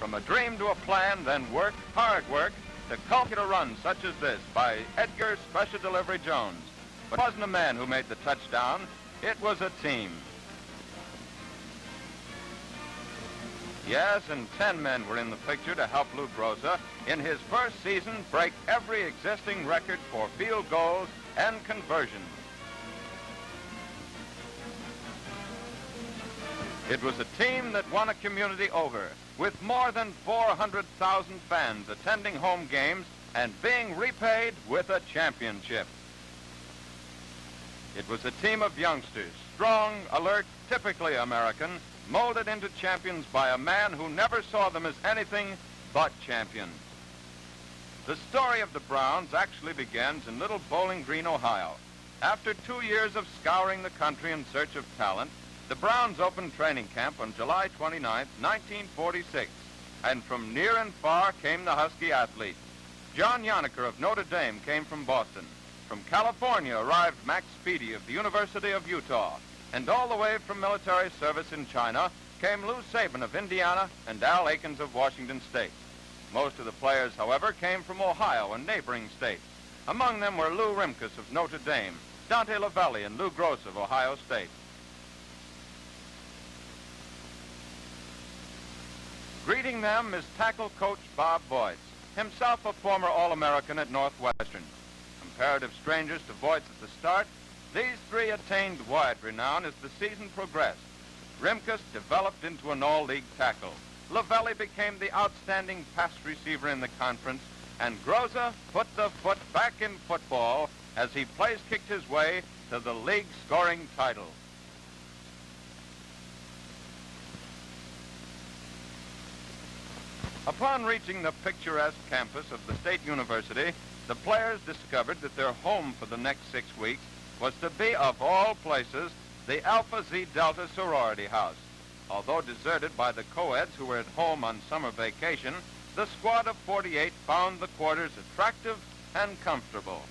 From a dream to a plan, then work, hard work, to cultivate a run such as this by Edgar Special Delivery Jones. But it wasn't a man who made the touchdown, it was a team. Yes, and 10 men were in the picture to help Lou Groza in his first season break every existing record for field goals and conversions. It was a team that won a community over, with more than 400,000 fans attending home games and being repaid with a championship. It was a team of youngsters, strong, alert, typically American, molded into champions by a man who never saw them as anything but champions. The story of the Browns actually begins in little Bowling Green, Ohio. After 2 years of scouring the country in search of talent, the Browns opened training camp on July 29, 1946, and from near and far came the Husky athletes. John Yoniker of Notre Dame came from Boston. From California arrived Max Speedy of the University of Utah. And all the way from military service in China came Lou Saban of Indiana and Al Aikens of Washington State. Most of the players, however, came from Ohio and neighboring states. Among them were Lou Rimkus of Notre Dame, Dante Lavelli and Lou Gross of Ohio State. Greeting them is tackle coach Bob Boyce, himself a former All-American at Northwestern. Comparative strangers to Boyce at the start, these three attained wide renown as the season progressed. Rimkus developed into an all-league tackle. Lavelli became the outstanding pass receiver in the conference, and Groza put the foot back in football as he place-kicked his way to the league scoring title. Upon reaching the picturesque campus of the State University, the players discovered that their home for the next 6 weeks was to be, of all places, the Alpha Zeta Delta sorority house. Although deserted by the co-eds who were at home on summer vacation, the squad of 48 found the quarters attractive and comfortable.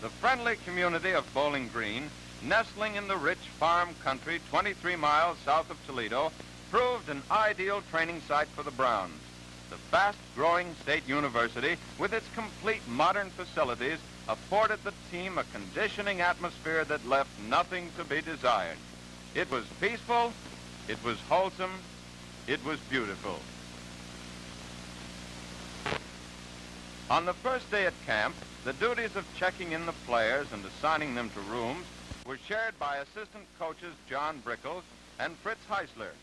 The friendly community of Bowling Green, nestling in the rich farm country 23 miles south of Toledo, proved an ideal training site for the Browns. The fast-growing state university, with its complete modern facilities, afforded the team a conditioning atmosphere that left nothing to be desired. It was peaceful, it was wholesome, it was beautiful. On the first day at camp, the duties of checking in the players and assigning them to rooms were shared by assistant coaches John Brickles and Fritz Heisler.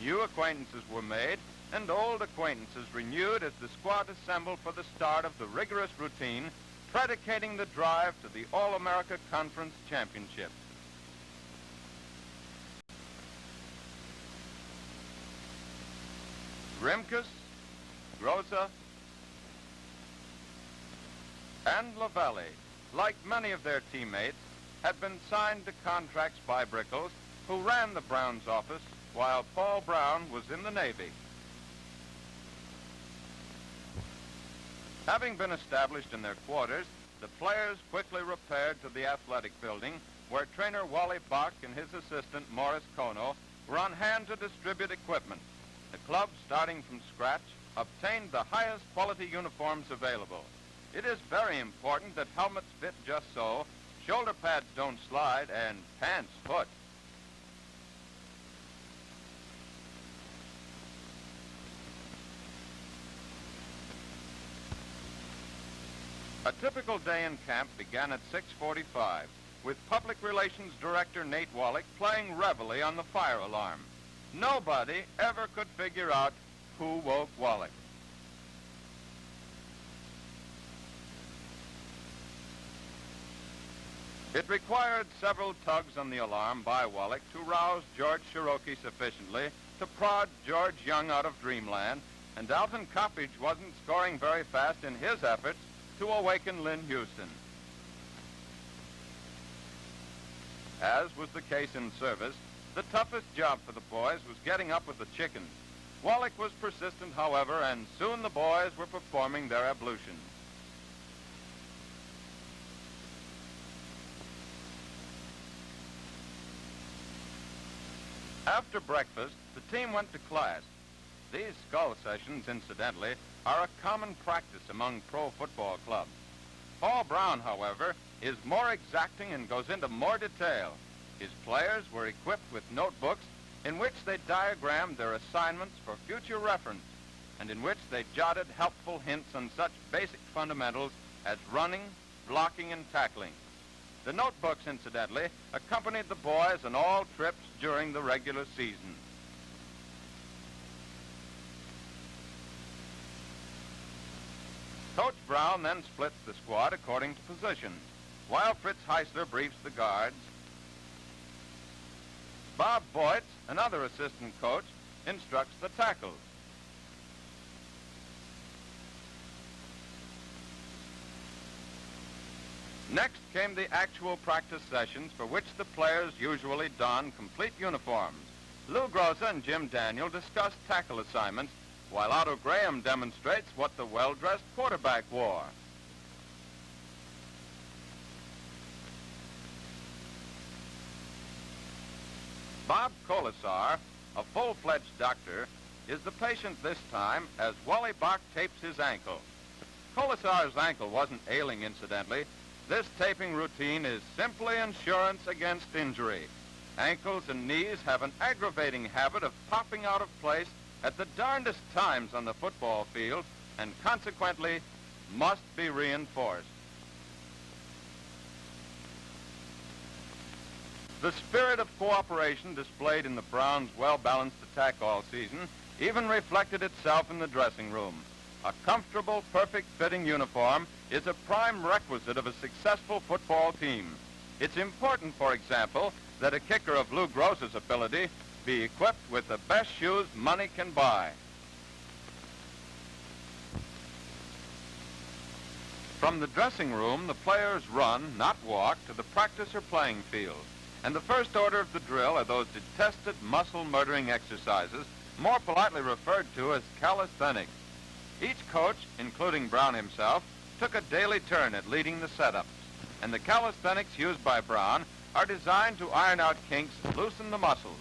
New acquaintances were made and old acquaintances renewed as the squad assembled for the start of the rigorous routine predicating the drive to the All-America Conference Championship. Rimkus, Groza, and Lavelli, like many of their teammates, had been signed to contracts by Brickles, who ran the Browns office while Paul Brown was in the Navy. Having been established in their quarters, the players quickly repaired to the athletic building, where trainer Wally Bach and his assistant Morris Kono were on hand to distribute equipment. The club, starting from scratch, obtained the highest quality uniforms available. It is very important that helmets fit just so, shoulder pads don't slide, and pants foot. A typical day in camp began at 6:45, with Public Relations Director Nate Wallach playing reveille on the fire alarm. Nobody ever could figure out who woke Wallach. It required several tugs on the alarm by Wallach to rouse George Cherokee sufficiently to prod George Young out of dreamland, and Alton Coppage wasn't scoring very fast in his efforts to awaken Lynn Houston. As was the case in service, the toughest job for the boys was getting up with the chickens. Wallach was persistent, however, and soon the boys were performing their ablutions. After breakfast, the team went to class. These skull sessions, incidentally, are a common practice among pro football clubs. Paul Brown, however, is more exacting and goes into more detail. His players were equipped with notebooks in which they diagrammed their assignments for future reference and in which they jotted helpful hints on such basic fundamentals as running, blocking, and tackling. The notebooks, incidentally, accompanied the boys on all trips during the regular season. Coach Brown then splits the squad according to positions, while Fritz Heisler briefs the guards. Bob Boytz, another assistant coach, instructs the tackles. Next came the actual practice sessions for which the players usually don complete uniforms. Lou Groza and Jim Daniel discuss tackle assignments, while Otto Graham demonstrates what the well-dressed quarterback wore. Bob Colasar, a full-fledged doctor, is the patient this time as Wally Bach tapes his ankle. Colasar's ankle wasn't ailing, incidentally. This taping routine is simply insurance against injury. Ankles and knees have an aggravating habit of popping out of place at the darndest times on the football field and consequently must be reinforced. The spirit of cooperation displayed in the Browns' well-balanced attack all season even reflected itself in the dressing room. A comfortable, perfect-fitting uniform is a prime requisite of a successful football team. It's important, for example, that a kicker of Lou Groza's ability be equipped with the best shoes money can buy. From the dressing room, the players run, not walk, to the practice or playing field. And the first order of the drill are those detested muscle-murdering exercises, more politely referred to as calisthenics. Each coach, including Brown himself, took a daily turn at leading the setups, and the calisthenics used by Brown are designed to iron out kinks and loosen the muscles.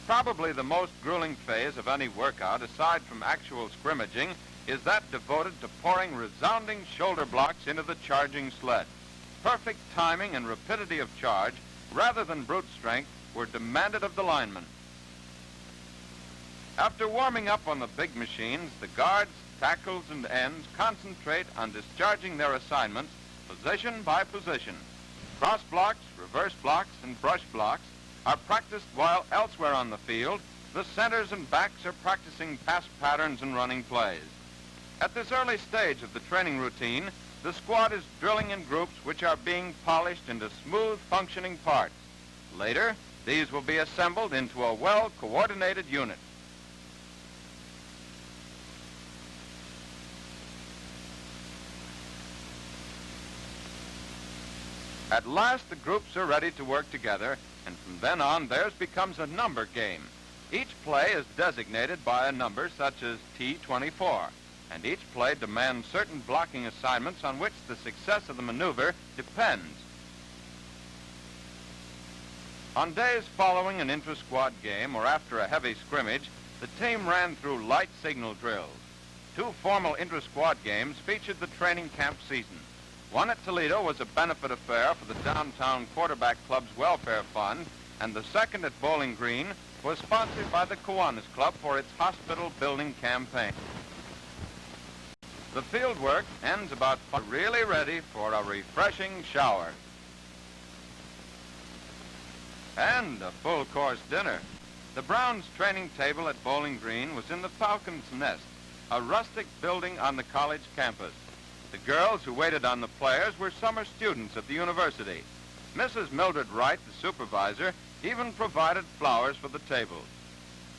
Probably the most grueling phase of any workout, aside from actual scrimmaging, is that devoted to pouring resounding shoulder blocks into the charging sled. Perfect timing and rapidity of charge, rather than brute strength, were demanded of the linemen. After warming up on the big machines, the guards, tackles, and ends concentrate on discharging their assignments position by position. Cross blocks, reverse blocks, and brush blocks are practiced while elsewhere on the field, the centers and backs are practicing pass patterns and running plays. At this early stage of the training routine, the squad is drilling in groups which are being polished into smooth functioning parts. Later, these will be assembled into a well-coordinated unit. At last, the groups are ready to work together, and from then on, theirs becomes a number game. Each play is designated by a number such as T24, and each play demands certain blocking assignments on which the success of the maneuver depends. On days following an intra-squad game or after a heavy scrimmage, the team ran through light signal drills. 2 formal intra-squad games featured the training camp season. One at Toledo was a benefit affair for the Downtown Quarterback Club's welfare fund, and the second at Bowling Green was sponsored by the Kiwanis Club for its hospital building campaign. The field work ends about really ready for a refreshing shower. And a full-course dinner. The Browns' training table at Bowling Green was in the Falcon's Nest, a rustic building on the college campus. The girls who waited on the players were summer students at the university. Mrs. Mildred Wright, the supervisor, even provided flowers for the tables.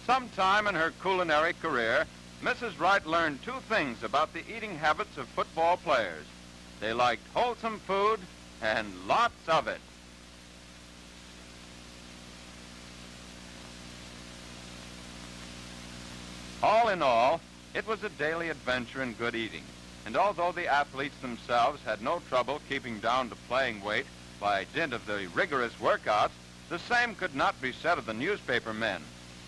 Sometime in her culinary career, Mrs. Wright learned 2 things about the eating habits of football players. They liked wholesome food and lots of it. All in all, it was a daily adventure in good eating. And although the athletes themselves had no trouble keeping down to playing weight by dint of the rigorous workouts, The same could not be said of the newspaper men.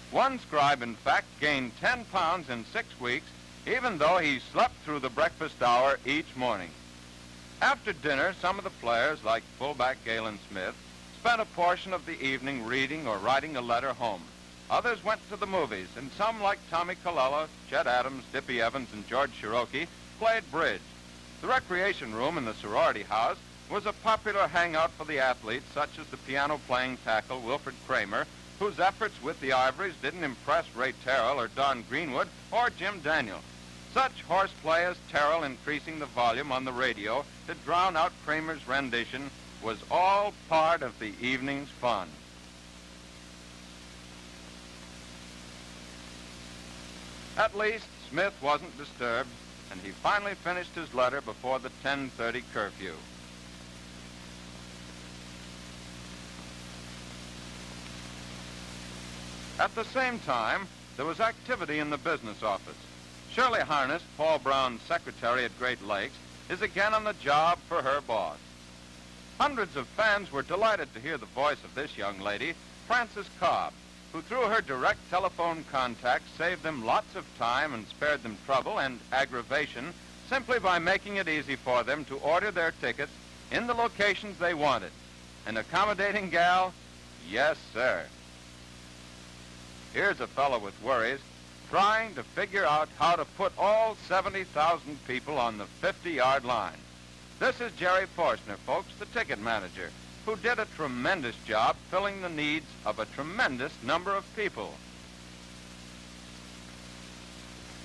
One scribe, in fact, gained 10 pounds in 6 weeks, even though he slept through the breakfast hour each morning. After dinner, some of the players, like fullback Galen Smith, spent a portion of the evening reading or writing a letter home. Others went to the movies, and some, like Tommy Colella, Chet Adams, Dippy Evans, and George Cherokee, played bridge. The recreation room in the sorority house was a popular hangout for the athletes, such as the piano-playing tackle Wilfred Kramer, whose efforts with the Ivories didn't impress Ray Terrell or Don Greenwood or Jim Daniel. Such horseplay as Terrell increasing the volume on the radio to drown out Kramer's rendition was all part of the evening's fun. At least, Smith wasn't disturbed, and he finally finished his letter before the 10:30 curfew. At the same time, there was activity in the business office. Shirley Harness, Paul Brown's secretary at Great Lakes, is again on the job for her boss. Hundreds of fans were delighted to hear the voice of this young lady, Frances Cobb, who through her direct telephone contact saved them lots of time and spared them trouble and aggravation simply by making it easy for them to order their tickets in the locations they wanted. An accommodating gal? Yes, sir. Here's a fellow with worries trying to figure out how to put all 70,000 people on the 50-yard line. This is Jerry Forstner, folks, the ticket manager, who did a tremendous job filling the needs of a tremendous number of people.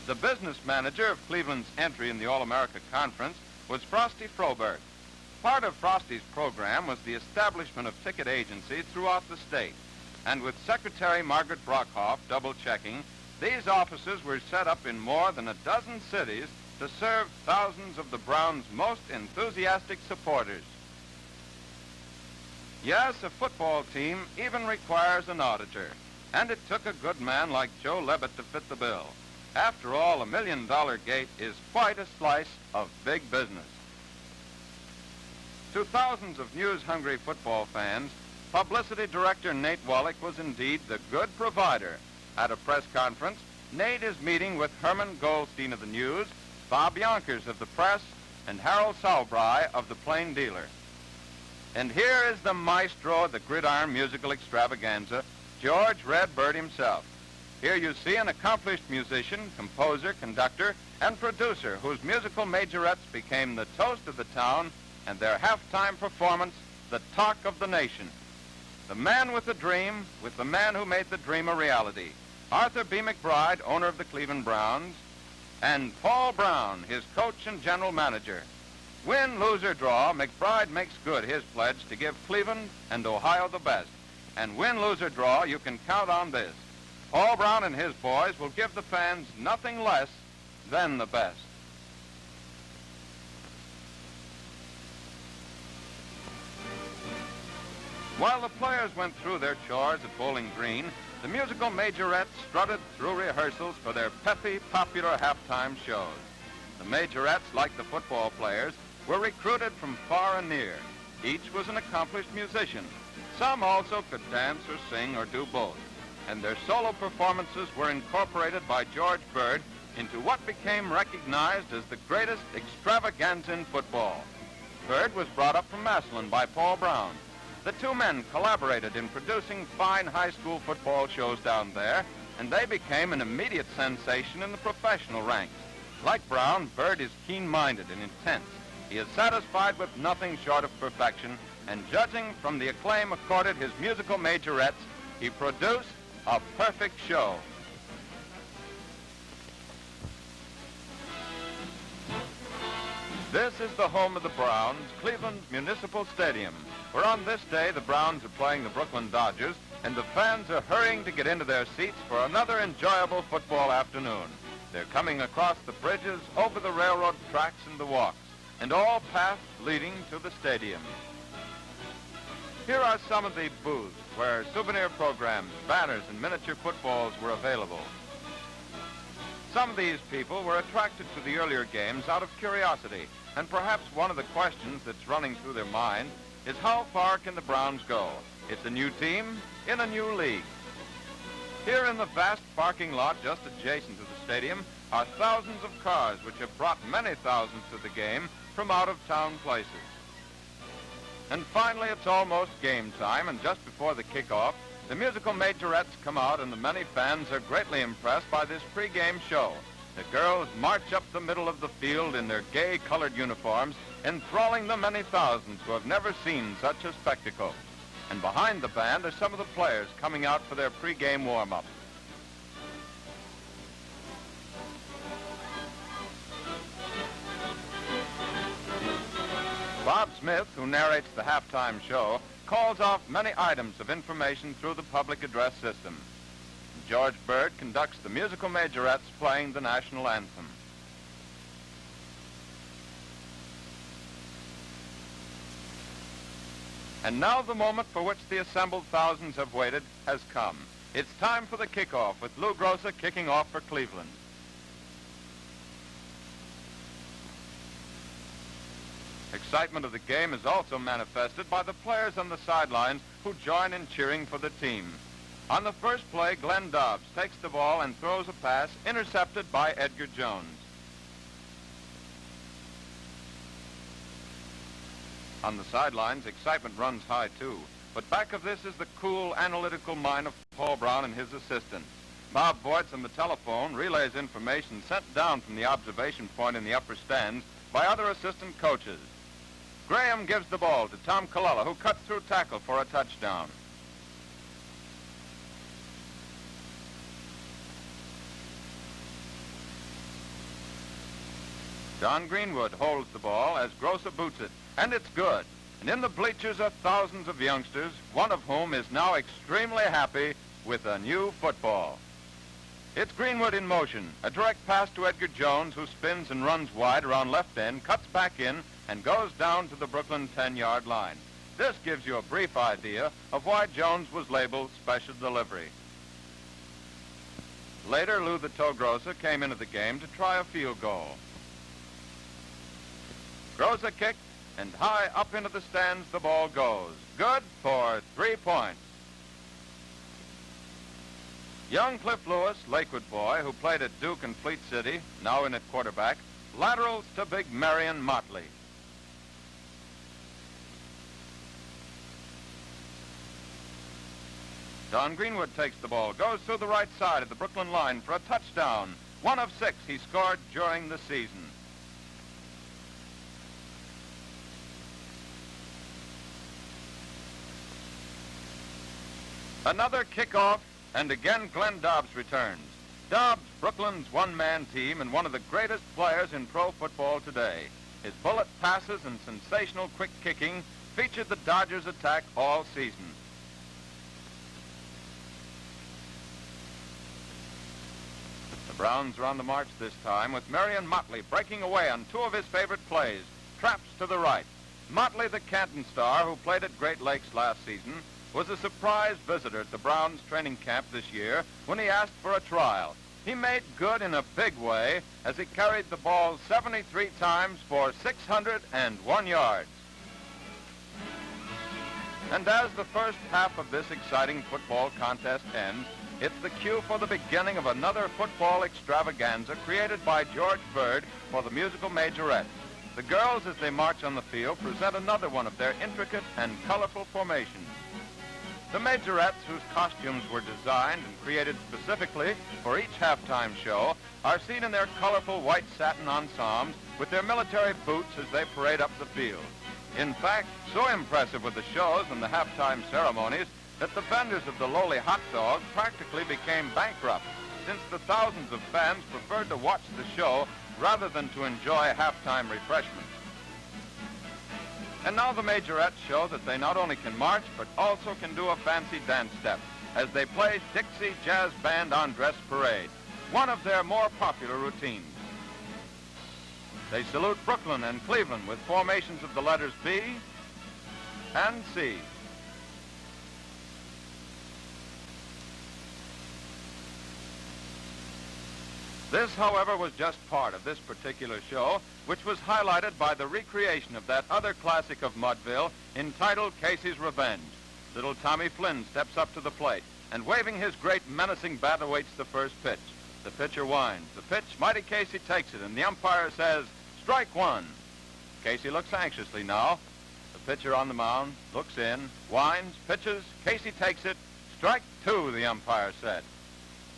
The business manager of Cleveland's entry in the All-America Conference was Frosty Froberg. Part of Frosty's program was the establishment of ticket agencies throughout the state, and with Secretary Margaret Brockhoff double-checking, these offices were set up in more than a dozen cities to serve thousands of the Browns' most enthusiastic supporters. Yes, a football team even requires an auditor, and it took a good man like Joe Levitt to fit the bill. After all, $1 million gate is quite a slice of big business. To thousands of news-hungry football fans, Publicity Director Nate Wallach was indeed the good provider. At a press conference, Nate is meeting with Herman Goldstein of the News, Bob Yonkers of the Press, and Harold Salbry of the Plain Dealer. And here is the maestro of the gridiron musical extravaganza, George Red Bird himself. Here you see an accomplished musician, composer, conductor, and producer whose musical majorettes became the toast of the town and their halftime performance the talk of the nation. The man with the dream, with the man who made the dream a reality, Arthur B. McBride, owner of the Cleveland Browns, and Paul Brown, his coach and general manager. Win, lose, or draw, McBride makes good his pledge to give Cleveland and Ohio the best. And win, lose, or draw, you can count on this. Paul Brown and his boys will give the fans nothing less than the best. While the players went through their chores at Bowling Green, the musical majorettes strutted through rehearsals for their peppy, popular halftime shows. The majorettes, like the football players, were recruited from far and near. Each was an accomplished musician. Some also could dance or sing or do both. And their solo performances were incorporated by George Bird into what became recognized as the greatest extravaganza in football. Bird was brought up from Massillon by Paul Brown. The two men collaborated in producing fine high school football shows down there, and they became an immediate sensation in the professional ranks. Like Brown, Bird is keen-minded and intense. He is satisfied with nothing short of perfection, and judging from the acclaim accorded his musical majorettes, he produced a perfect show. This is the home of the Browns, Cleveland's Municipal Stadium, where on this day the Browns are playing the Brooklyn Dodgers, and the fans are hurrying to get into their seats for another enjoyable football afternoon. They're coming across the bridges, over the railroad tracks and the walks, and all paths leading to the stadium. Here are some of the booths where souvenir programs, banners, and miniature footballs were available. Some of these people were attracted to the earlier games out of curiosity, and perhaps one of the questions that's running through their mind is how far can the Browns go? It's a new team in a new league. Here in the vast parking lot just adjacent to the stadium are thousands of cars which have brought many thousands to the game from out-of-town places. And finally, it's almost game time, and just before the kickoff, the musical majorettes come out, and the many fans are greatly impressed by this pregame show. The girls march up the middle of the field in their gay colored uniforms, enthralling the many thousands who have never seen such a spectacle. And behind the band are some of the players coming out for their pregame warm-up. Bob Smith, who narrates the halftime show, calls off many items of information through the public address system. George Bird conducts the musical majorettes playing the national anthem. And now the moment for which the assembled thousands have waited has come. It's time for the kickoff, with Lou Groza kicking off for Cleveland. Excitement of the game is also manifested by the players on the sidelines who join in cheering for the team. On the first play, Glenn Dobbs takes the ball and throws a pass intercepted by Edgar Jones. On the sidelines, excitement runs high too, but back of this is the cool, analytical mind of Paul Brown and his assistant. Bob Voits on the telephone relays information sent down from the observation point in the upper stands by other assistant coaches. Graham gives the ball to Tom Colella, who cuts through tackle for a touchdown. Don Greenwood holds the ball as Groza boots it, and it's good. And in the bleachers are thousands of youngsters, one of whom is now extremely happy with a new football. It's Greenwood in motion, a direct pass to Edgar Jones, who spins and runs wide around left end, cuts back in, and goes down to the Brooklyn 10-yard line. This gives you a brief idea of why Jones was labeled special delivery. Later, Lou the Toe Groza came into the game to try a field goal. Groza kicked, and high up into the stands the ball goes. Good for 3 points. Young Cliff Lewis, Lakewood boy, who played at Duke and Fleet City, now in at quarterback, laterals to big Marion Motley. Don Greenwood takes the ball, goes through the right side of the Brooklyn line for a touchdown. 1 of 6 he scored during the season. Another kickoff, and again Glenn Dobbs returns. Dobbs, Brooklyn's one-man team and one of the greatest players in pro football today. His bullet passes and sensational quick kicking featured the Dodgers' attack all season. The Browns are on the march this time, with Marion Motley breaking away on 2 of his favorite plays, traps to the right. Motley, the Canton star, who played at Great Lakes last season, was a surprise visitor at the Browns training camp this year when he asked for a trial. He made good in a big way as he carried the ball 73 times for 601 yards. And as the first half of this exciting football contest ends, it's the cue for the beginning of another football extravaganza created by George Bird for the musical majorettes. The girls, as they march on the field, present another one of their intricate and colorful formations. The majorettes, whose costumes were designed and created specifically for each halftime show, are seen in their colorful white satin ensembles with their military boots as they parade up the field. In fact, so impressive were the shows and the halftime ceremonies that the vendors of the lowly hot dog practically became bankrupt, since the thousands of fans preferred to watch the show rather than to enjoy halftime refreshments. And now the majorettes show that they not only can march, but also can do a fancy dance step as they play Dixie Jazz Band on Dress Parade, one of their more popular routines. They salute Brooklyn and Cleveland with formations of the letters B and C. This, however, was just part of this particular show, which was highlighted by the recreation of that other classic of Mudville entitled Casey's Revenge. Little Tommy Flynn steps up to the plate and, waving his great menacing bat, awaits the first pitch. The pitcher winds. The pitch, Mighty Casey takes it, and the umpire says, "Strike one." Casey looks anxiously now. The pitcher on the mound looks in, winds, pitches. Casey takes it. "Strike two," the umpire said.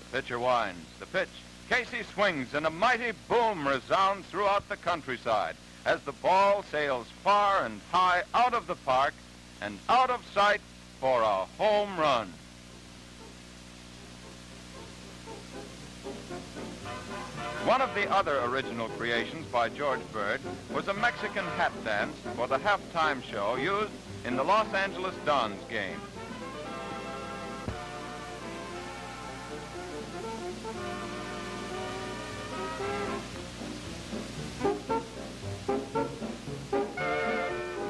The pitcher winds. The pitch. Casey swings, and a mighty boom resounds throughout the countryside as the ball sails far and high out of the park and out of sight for a home run. One of the other original creations by George Bird was a Mexican hat dance for the halftime show used in the Los Angeles Dons game.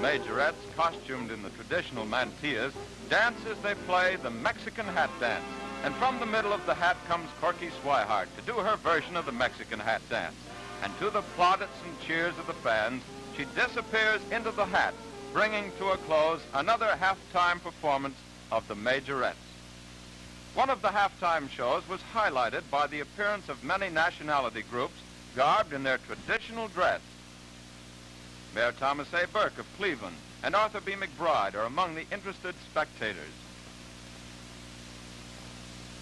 Majorettes, costumed in the traditional mantillas, dance as they play the Mexican hat dance. And from the middle of the hat comes Corky Swihart to do her version of the Mexican hat dance. And to the plaudits and cheers of the fans, she disappears into the hat, bringing to a close another halftime performance of the Majorettes. One of the halftime shows was highlighted by the appearance of many nationality groups garbed in their traditional dress. Mayor Thomas A. Burke of Cleveland and Arthur B. McBride are among the interested spectators.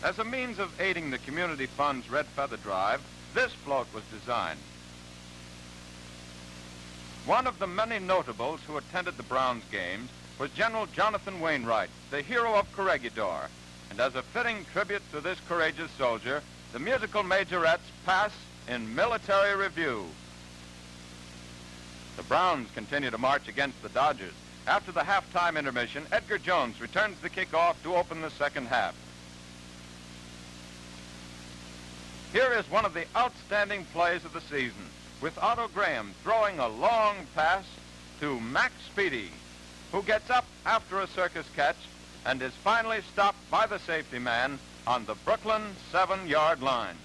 As a means of aiding the Community Fund's Red Feather Drive, this float was designed. One of the many notables who attended the Browns games was General Jonathan Wainwright, the hero of Corregidor. And as a fitting tribute to this courageous soldier, the musical Majorettes pass in military review. The Browns continue to march against the Dodgers. After the halftime intermission, Edgar Jones returns the kickoff to open the second half. Here is one of the outstanding plays of the season, with Otto Graham throwing a long pass to Max Speedy, who gets up after a circus catch and is finally stopped by the safety man on the Brooklyn 7-yard line.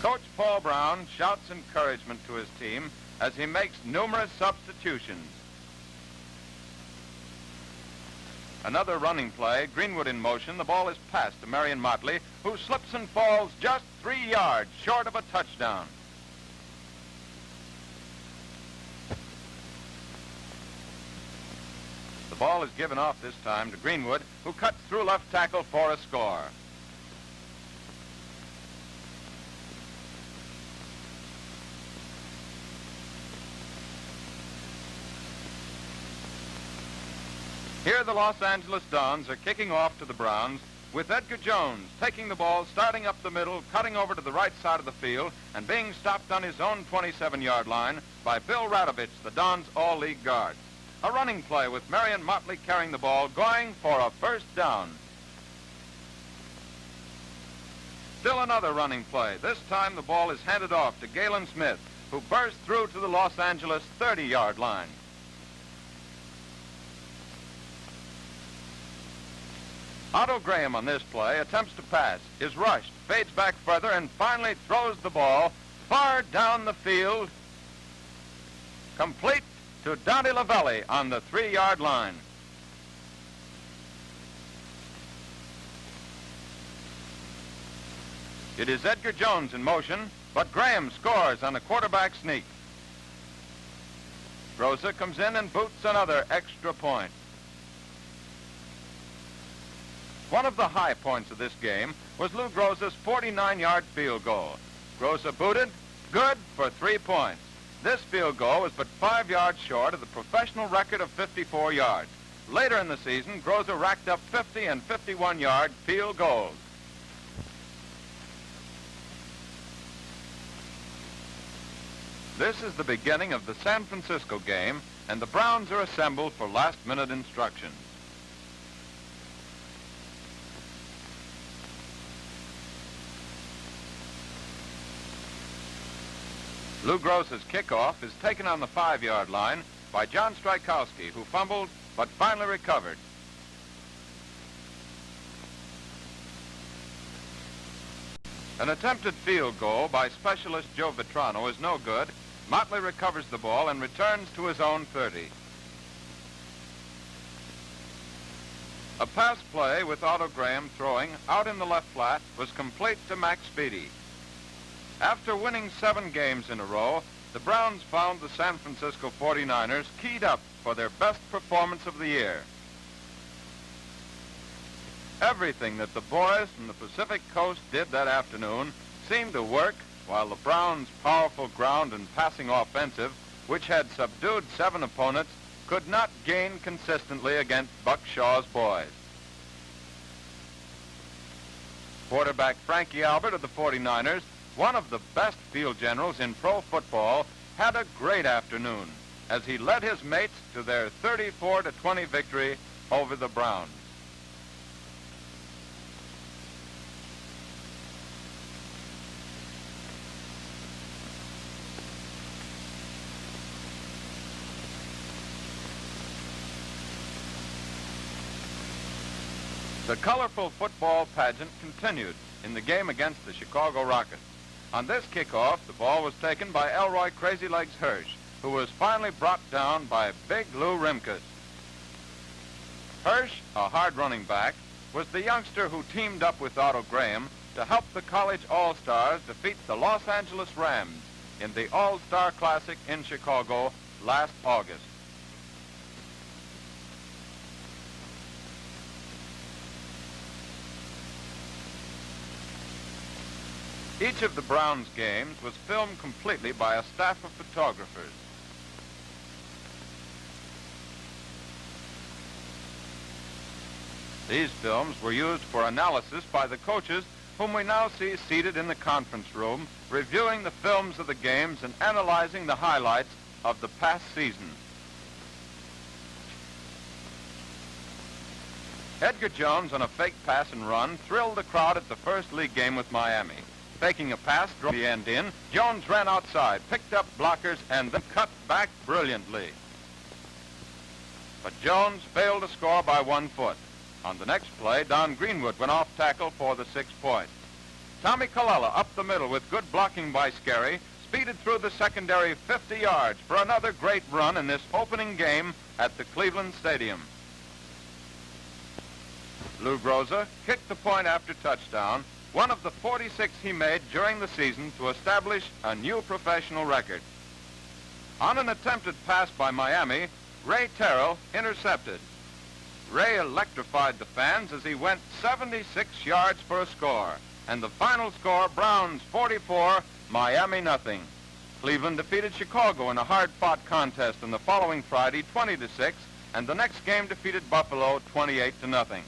Coach Paul Brown shouts encouragement to his team as he makes numerous substitutions. Another running play, Greenwood in motion. The ball is passed to Marion Motley, who slips and falls just 3 yards short of a touchdown. The ball is given off this time to Greenwood, who cuts through left tackle for a score. Here the Los Angeles Dons are kicking off to the Browns with Edgar Jones taking the ball, starting up the middle, cutting over to the right side of the field, and being stopped on his own 27-yard line by Bill Radovich, the Dons' all-league guard. A running play with Marion Motley carrying the ball, going for a first down. Still another running play. This time the ball is handed off to Galen Smith, who bursts through to the Los Angeles 30-yard line. Otto Graham on this play attempts to pass, is rushed, fades back further, and finally throws the ball far down the field, complete to Dante Lavelli on the 3-yard line. It is Edgar Jones in motion, but Graham scores on a quarterback sneak. Groza comes in and boots another extra point. One of the high points of this game was Lou Groza's 49-yard field goal. Groza booted, good for 3 points. This field goal was but 5 yards short of the professional record of 54 yards. Later in the season, Groza racked up 50 and 51-yard field goals. This is the beginning of the San Francisco game, and the Browns are assembled for last-minute instructions. Lou Groza's kickoff is taken on the 5-yard line by John Strykowski, who fumbled but finally recovered. An attempted field goal by specialist Joe Vitrano is no good. Motley recovers the ball and returns to his own 30. A pass play with Otto Graham throwing out in the left flat was complete to Max Speedy. After winning 7 games in a row, the Browns found the San Francisco 49ers keyed up for their best performance of the year. Everything that the boys from the Pacific Coast did that afternoon seemed to work, while the Browns' powerful ground and passing offensive, which had subdued 7 opponents, could not gain consistently against Buck Shaw's boys. Quarterback Frankie Albert of the 49ers, one of the best field generals in pro football, had a great afternoon as he led his mates to their 34-20 victory over the Browns. The colorful football pageant continued in the game against the Chicago Rockets. On this kickoff, the ball was taken by Elroy Crazy Legs Hirsch, who was finally brought down by Big Lou Rimkus. Hirsch, a hard running back, was the youngster who teamed up with Otto Graham to help the college All-Stars defeat the Los Angeles Rams in the All-Star Classic in Chicago last August. Each of the Browns games was filmed completely by a staff of photographers. These films were used for analysis by the coaches, whom we now see seated in the conference room, reviewing the films of the games and analyzing the highlights of the past season. Edgar Jones, on a fake pass and run, thrilled the crowd at the first league game with Miami. Faking a pass, drove the end in, Jones ran outside, picked up blockers, and then cut back brilliantly. But Jones failed to score by 1 foot. On the next play, Don Greenwood went off tackle for the 6 points. Tommy Colella, up the middle with good blocking by Scarry, speeded through the secondary 50 yards for another great run in this opening game at the Cleveland Stadium. Lou Groza kicked the point after touchdown, one of the 46 he made during the season to establish a new professional record. On an attempted pass by Miami, Ray Terrell intercepted. Ray electrified the fans as he went 76 yards for a score, and the final score, Browns 44, Miami nothing. Cleveland defeated Chicago in a hard-fought contest on the following Friday 20-6, and the next game defeated Buffalo 28-0.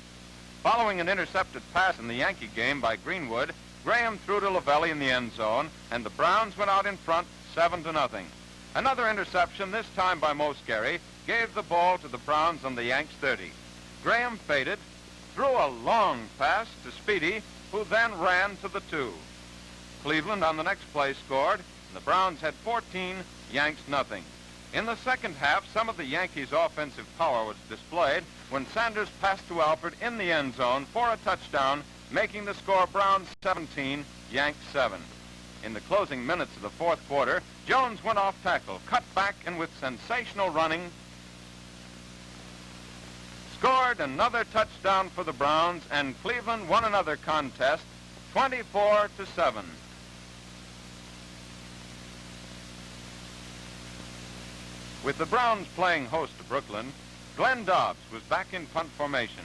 Following an intercepted pass in the Yankee game by Greenwood, Graham threw to Lavelli in the end zone, and the Browns went out in front 7-0. Another interception, this time by Mo Scarry, gave the ball to the Browns on the Yanks 30. Graham faded, threw a long pass to Speedy, who then ran to the 2. Cleveland on the next play scored, and the Browns had 14, Yanks nothing. In the second half, some of the Yankees' offensive power was displayed when Sanders passed to Alford in the end zone for a touchdown, making the score Browns 17, Yanks 7. In the closing minutes of the fourth quarter, Jones went off tackle, cut back, and with sensational running, scored another touchdown for the Browns, and Cleveland won another contest, 24-7. With the Browns playing host to Brooklyn, Glenn Dobbs was back in punt formation.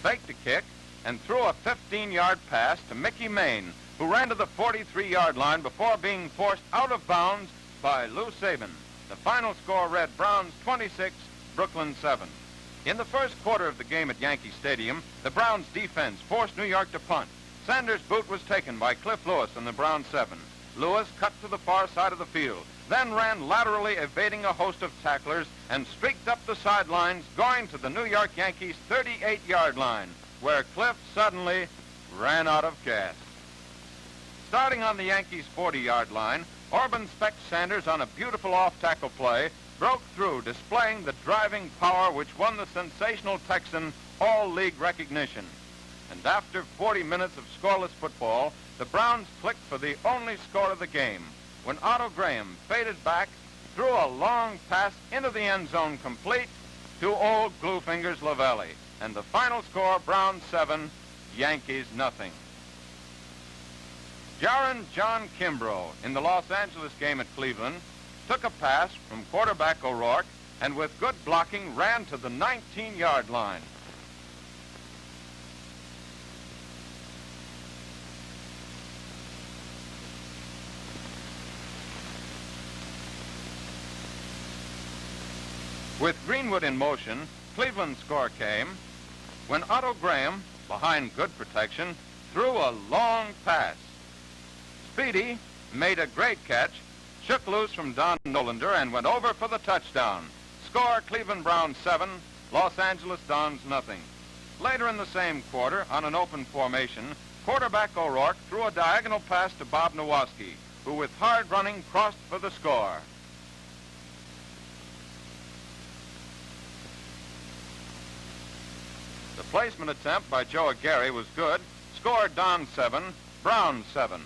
Faked a kick and threw a 15-yard pass to Mickey Main, who ran to the 43-yard line before being forced out of bounds by Lou Saban. The final score read Browns 26, Brooklyn 7. In the first quarter of the game at Yankee Stadium, the Browns defense forced New York to punt. Sanders' boot was taken by Cliff Lewis on the Browns 7. Lewis cut to the far side of the field, then ran laterally, evading a host of tacklers, and streaked up the sidelines, going to the New York Yankees' 38-yard line, where Cliff suddenly ran out of gas. Starting on the Yankees' 40-yard line, Orban Speck Sanders on a beautiful off-tackle play broke through, displaying the driving power which won the sensational Texan all-league recognition. And after 40 minutes of scoreless football, the Browns clicked for the only score of the game when Otto Graham faded back, threw a long pass into the end zone complete to old Glue-Fingers Lavelli. And the final score, Browns 7, Yankees nothing. Jaron John Kimbrough, in the Los Angeles game at Cleveland, took a pass from quarterback O'Rourke and with good blocking ran to the 19-yard line. With Greenwood in motion, Cleveland's score came when Otto Graham, behind good protection, threw a long pass. Speedy made a great catch, shook loose from Don Nolander, and went over for the touchdown. Score, Cleveland Browns 7, Los Angeles Dons nothing. Later in the same quarter, on an open formation, quarterback O'Rourke threw a diagonal pass to Bob Nowosky, who with hard running crossed for the score. The placement attempt by Joe Aguirre was good. Score, Don 7, Browns 7.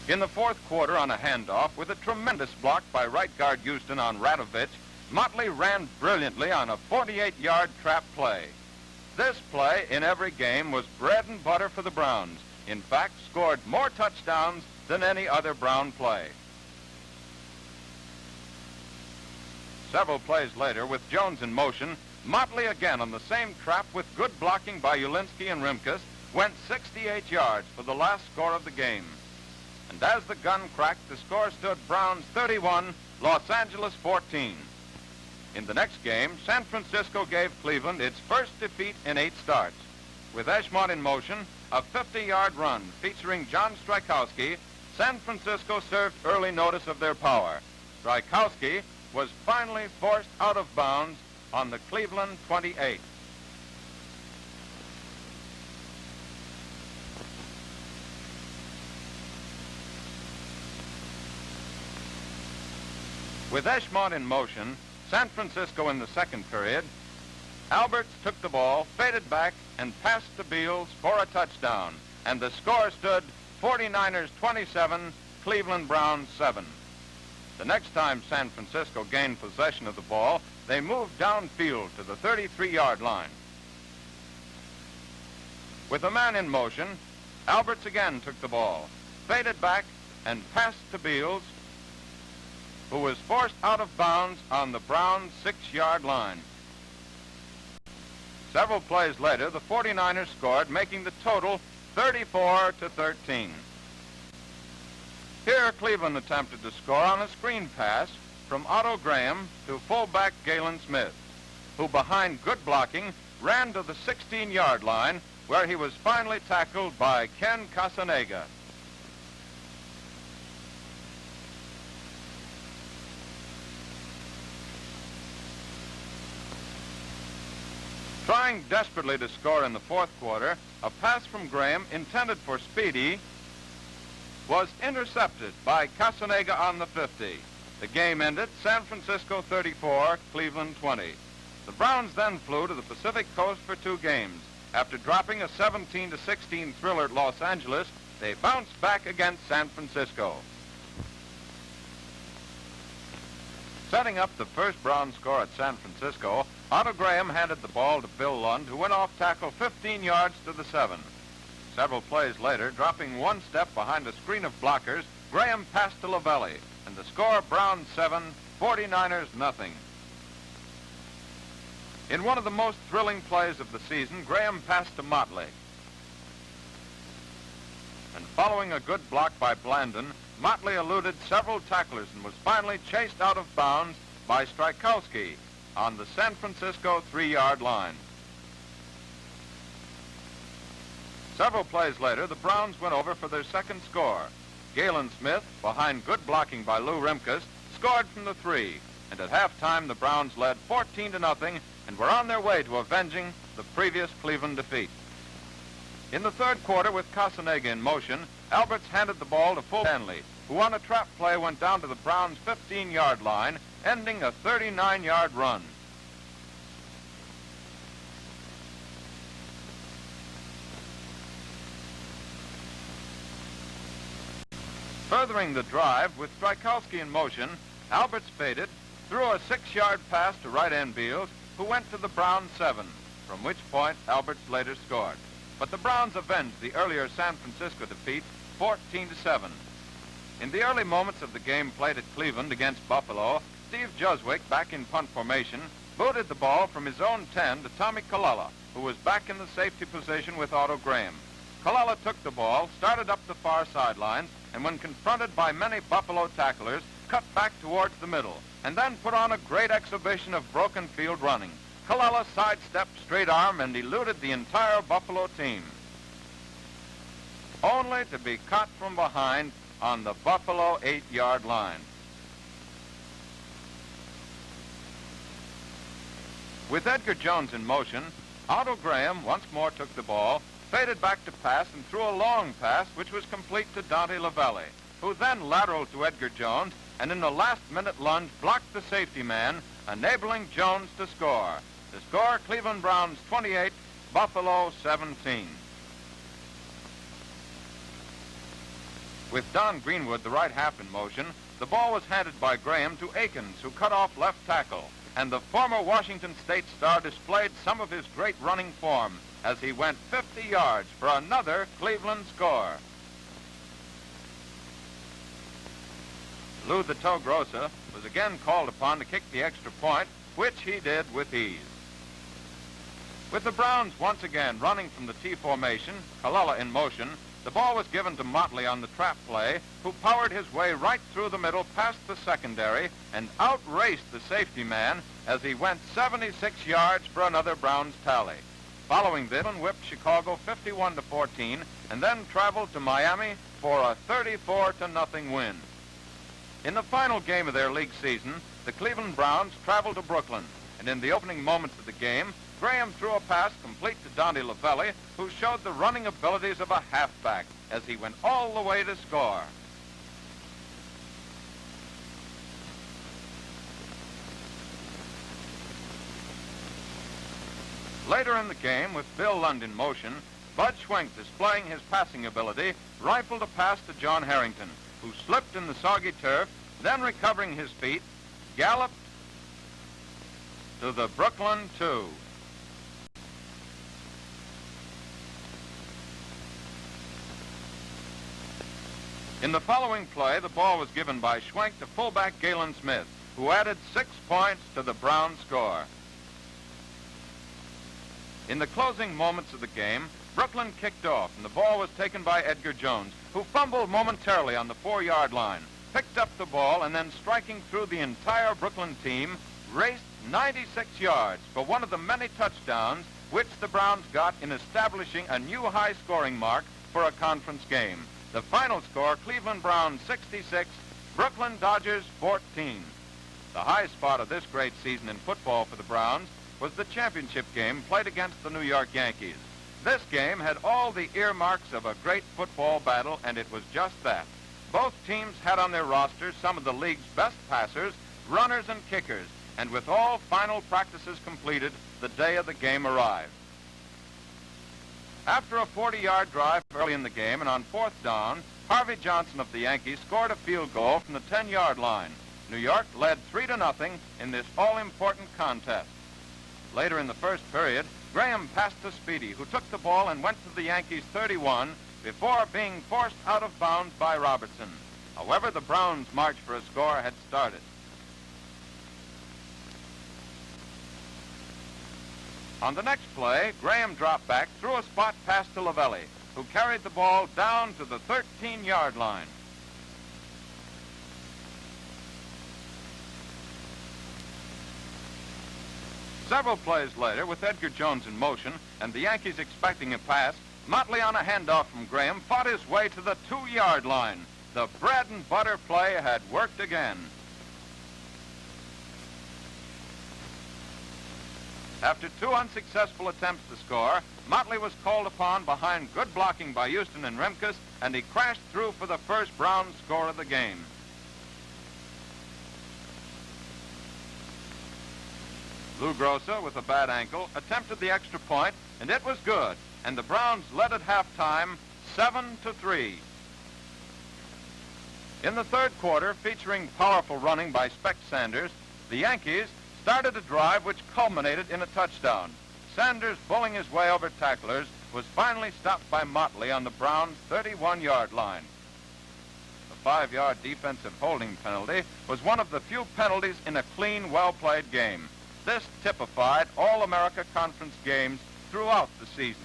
In the fourth quarter, on a handoff, with a tremendous block by right guard Houston on Radovich, Motley ran brilliantly on a 48-yard trap play. This play in every game was bread and butter for the Browns. In fact, scored more touchdowns than any other Brown play. Several plays later, with Jones in motion, Motley again on the same trap with good blocking by Ulinski and Rimkus, went 68 yards for the last score of the game. And as the gun cracked, the score stood Browns 31, Los Angeles 14. In the next game, San Francisco gave Cleveland its first defeat in 8 starts. With Eshmont in motion, a 50-yard run featuring John Strykowski, San Francisco served early notice of their power. Strykowski was finally forced out of bounds on the Cleveland 28. With Eshmont in motion, San Francisco in the second period, Alberts took the ball, faded back, and passed to Beals for a touchdown. And the score stood 49ers 27, Cleveland Browns 7. The next time San Francisco gained possession of the ball, they moved downfield to the 33-yard line. With a man in motion, Alberts again took the ball, faded back, and passed to Beals, who was forced out of bounds on the Browns' 6-yard line. Several plays later, the 49ers scored, making the total 34-13. Here, Cleveland attempted to score on a screen pass from Otto Graham to fullback Galen Smith, who, behind good blocking, ran to the 16-yard line, where he was finally tackled by Ken Casanega. Trying desperately to score in the fourth quarter, a pass from Graham intended for Speedy was intercepted by Casanega on the 50. The game ended San Francisco 34, Cleveland 20. The Browns then flew to the Pacific Coast for 2 games. After dropping a 17-16 thriller at Los Angeles, they bounced back against San Francisco. Setting up the first Brown score at San Francisco, Otto Graham handed the ball to Bill Lund, who went off tackle 15 yards to the 7. Several plays later, dropping one step behind a screen of blockers, Graham passed to Lavelli, and the score, Browns 7, 49ers nothing. In one of the most thrilling plays of the season, Graham passed to Motley. And following a good block by Blandon, Motley eluded several tacklers and was finally chased out of bounds by Strykowski on the San Francisco 3-yard line. Several plays later, the Browns went over for their second score. Galen Smith, behind good blocking by Lou Rimkus, scored from the 3. And at halftime, the Browns led 14-0 and were on their way to avenging the previous Cleveland defeat. In the third quarter, with Casanega in motion, Alberts handed the ball to Full Stanley, who on a trap play went down to the Browns' 15-yard line, ending a 39-yard run. Furthering the drive, with Strykowski in motion, Alberts faded, threw a 6-yard pass to right end Beals, who went to the Browns' 7, from which point Alberts later scored. But the Browns avenged the earlier San Francisco defeat 14-7. In the early moments of the game played at Cleveland against Buffalo, Steve Juswick, back in punt formation, booted the ball from his own 10 to Tommy Colella, who was back in the safety position with Otto Graham. Colella took the ball, started up the far sidelines, and when confronted by many Buffalo tacklers, cut back towards the middle, and then put on a great exhibition of broken field running. Colella sidestepped straight arm and eluded the entire Buffalo team, only to be caught from behind on the Buffalo 8-yard line. With Edgar Jones in motion, Otto Graham once more took the ball, faded back to pass, and threw a long pass, which was complete to Dante Lavelli, who then lateraled to Edgar Jones, and in the last-minute lunge blocked the safety man, enabling Jones to score. The score, Cleveland Browns 28, Buffalo 17. With Don Greenwood, the right half, in motion, the ball was handed by Graham to Akins, who cut off left tackle, and the former Washington State star displayed some of his great running form as he went 50 yards for another Cleveland score. Lou the Toe Grossa was again called upon to kick the extra point, which he did with ease. With the Browns once again running from the T formation, Colella in motion, the ball was given to Motley on the trap play, who powered his way right through the middle past the secondary and outraced the safety man as he went 76 yards for another Browns tally. Following this, he whipped Chicago 51-14 and then traveled to Miami for a 34-0 win. In the final game of their league season, the Cleveland Browns traveled to Brooklyn, and in the opening moments of the game, Graham threw a pass complete to Dante Lavelli, who showed the running abilities of a halfback as he went all the way to score. Later in the game, with Bill Lund in motion, Bud Schwenk, displaying his passing ability, rifled a pass to John Harrington, who slipped in the soggy turf, then recovering his feet, galloped to the Brooklyn 2. In the following play, the ball was given by Schwenk to fullback Galen Smith, who added 6 points to the Browns' score. In the closing moments of the game, Brooklyn kicked off, and the ball was taken by Edgar Jones, who fumbled momentarily on the 4-yard line, picked up the ball, and then striking through the entire Brooklyn team, raced 96 yards for one of the many touchdowns which the Browns got in establishing a new high scoring mark for a conference game. The final score, Cleveland Browns 66, Brooklyn Dodgers 14. The high spot of this great season in football for the Browns was the championship game played against the New York Yankees. This game had all the earmarks of a great football battle, and it was just that. Both teams had on their rosters some of the league's best passers, runners, and kickers, and with all final practices completed, the day of the game arrived. After a 40-yard drive early in the game, and on 4th down, Harvey Johnson of the Yankees scored a field goal from the 10-yard line. New York led 3-0 in this all-important contest. Later in the first period, Graham passed to Speedy, who took the ball and went to the Yankees' 31 before being forced out of bounds by Robertson. However, the Browns' march for a score had started. On the next play, Graham dropped back, threw a spot pass to Lavelli, who carried the ball down to the 13-yard line. Several plays later, with Edgar Jones in motion and the Yankees expecting a pass, Motley on a handoff from Graham fought his way to the 2-yard line. The bread and butter play had worked again. After 2 unsuccessful attempts to score, Motley was called upon behind good blocking by Houston and Remkus, and he crashed through for the first Browns score of the game. Lou Grossa, with a bad ankle, attempted the extra point, and it was good, and the Browns led at halftime 7-3. In the third quarter, featuring powerful running by Spec Sanders, the Yankees started a drive which culminated in a touchdown. Sanders, bowling his way over tacklers, was finally stopped by Motley on the Browns' 31-yard line. The 5-yard defensive holding penalty was one of the few penalties in a clean, well-played game. This typified All-America Conference games throughout the season.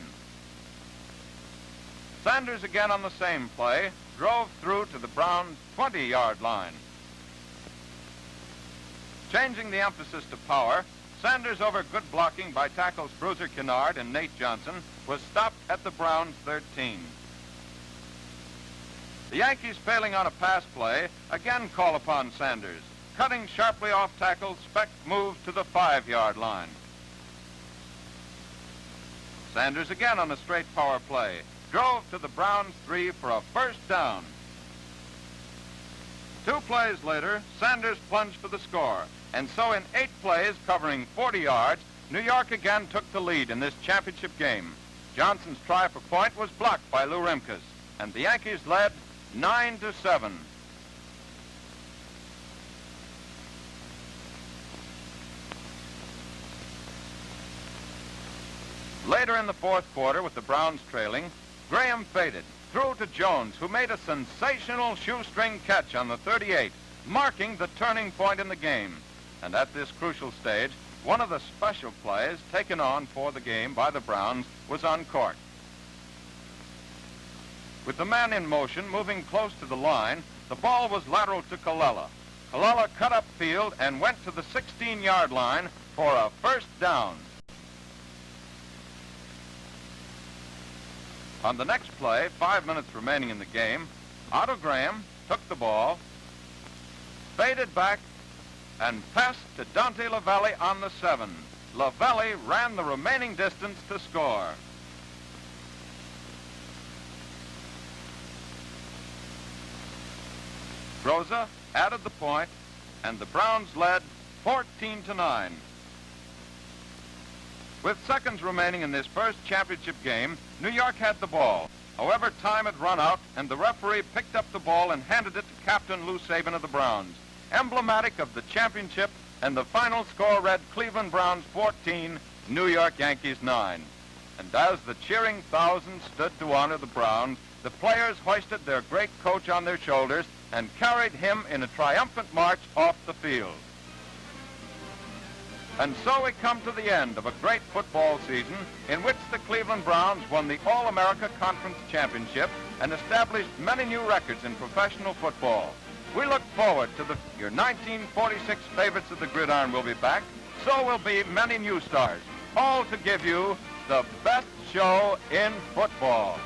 Sanders, again on the same play, drove through to the Browns' 20-yard line. Changing the emphasis to power, Sanders, over good blocking by tackles Bruiser Kennard and Nate Johnson, was stopped at the Browns' 13. The Yankees, failing on a pass play, again call upon Sanders. Cutting sharply off tackles, Spec moved to the 5-yard line. Sanders, again on a straight power play, drove to the Browns' 3 for a first down. 2 plays later, Sanders plunged for the score, and so in 8 plays covering 40 yards, New York again took the lead in this championship game. Johnson's try for point was blocked by Lou Remkus, and the Yankees led 9-7. Later in the fourth quarter, with the Browns trailing, Graham faded, threw to Jones, who made a sensational shoestring catch on the 38, marking the turning point in the game. And at this crucial stage, one of the special plays taken on for the game by the Browns was on court. With the man in motion moving close to the line, the ball was lateral to Colella. Colella cut upfield and went to the 16-yard line for a first down. On the next play, 5 minutes remaining in the game, Otto Graham took the ball, faded back, and passed to Dante Lavelli on the 7. Lavelli ran the remaining distance to score. Groza added the point, and the Browns led 14-9. With seconds remaining in this first championship game, New York had the ball. However, time had run out, and the referee picked up the ball and handed it to Captain Lou Saban of the Browns. Emblematic of the championship, and the final score read Cleveland Browns 14, New York Yankees 9. And as the cheering thousands stood to honor the Browns, the players hoisted their great coach on their shoulders and carried him in a triumphant march off the field. And so we come to the end of a great football season in which the Cleveland Browns won the All-America Conference Championship and established many new records in professional football. We look forward to your 1946 favorites of the gridiron will be back. So will be many new stars, all to give you the best show in football.